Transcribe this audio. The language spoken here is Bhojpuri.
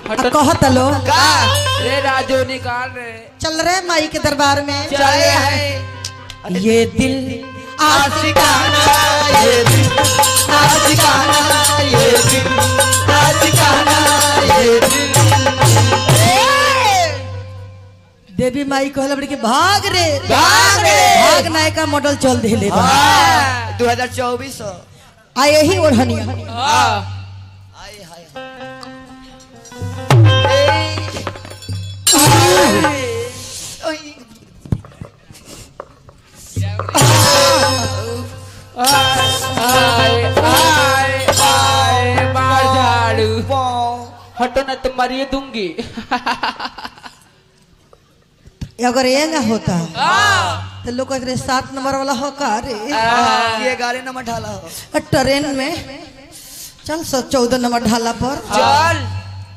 कहत लो का रे राजू निकाल रे। चल रे माई के दरबार में चले है ये दिल आशिकाना ये दिल आशिकाना ये दिल आशिकाना ये दिल देवी माई कहल बड़ी कि भाग रे भाग रे। भाग नायका मॉडल चल देले बा 2024 आ यही ओढ़निया हाँ हाय हाय मार झाड़ू हटो ना तो मारिए दूंगी। अगर ये ना होता तो लोग कहते 7 नंबर वाला हो का रे ये गाड़ी नंबर ढाला हो ट्रेन में चल 14 नंबर ढाला पर चल